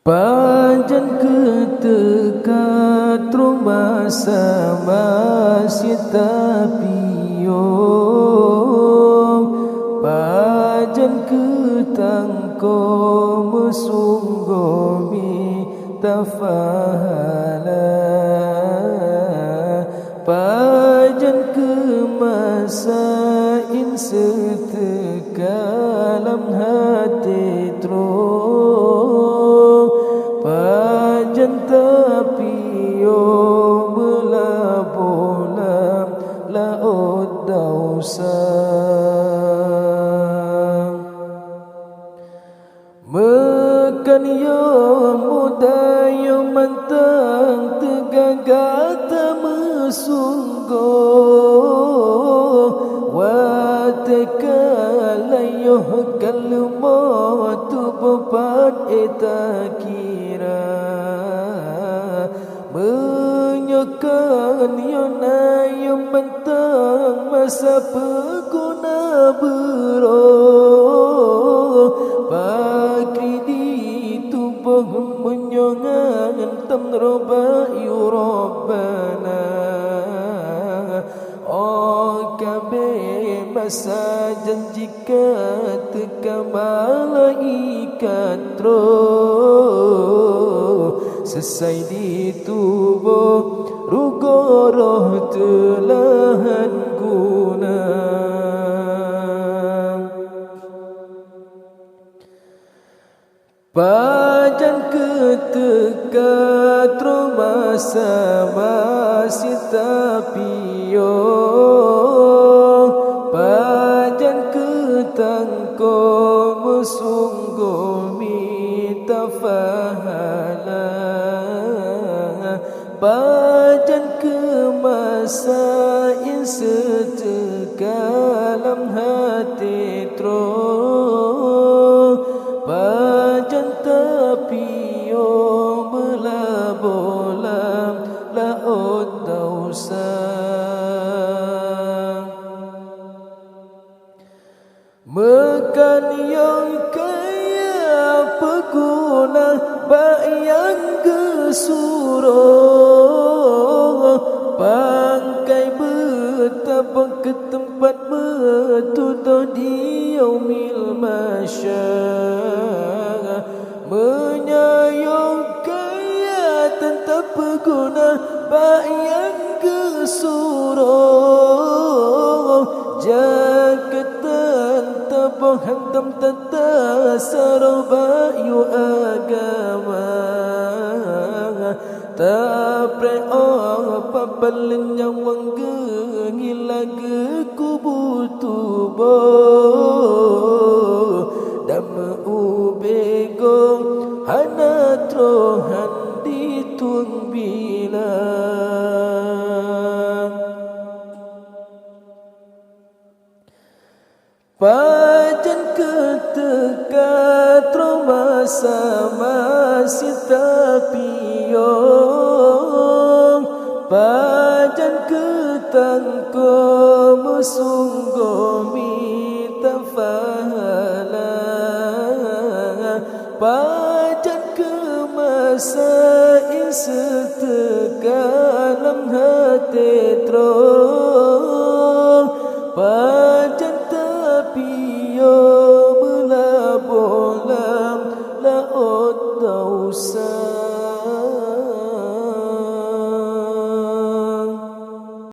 Panjang ketika truma sama si tapio panjang ketangko mesunggomi tafahala panjang kemasa setekalam hati terus panjang tapio belabolam laut dausa mekan yo muda yo mantang tegagata mesungguh watakalayoh kalmatu bepat eta kira menyokan yonayo mentang masa peguna bero pakri di tubuh menyongan tamroba yurobana masa janjika teka malaikat roh selesai di tubuh rugoroh telahan guna pajan ketika troma sama si tapio pajan ketangko mesunggomi tafahala pajan kemasa setekalam hati terus pajan tapio belabolam laut dausa mekan yang kaya peguna bayang gesuruh pangkai betapa ke tempat betutuh di yaumil masyarakat menyayang kaya tetap peguna bayang gesuruh jaketan tabah hantam tata sarobayu agama tapre apa balen nyawang gengilaga kubutubo dama ubego hanatrohan dituang bilang pajan ketika troma sama si tapio pajan ketangko mesunggomi tafahala pajan kemasa setekalam hati terus pajan tapio belabolam laut dausa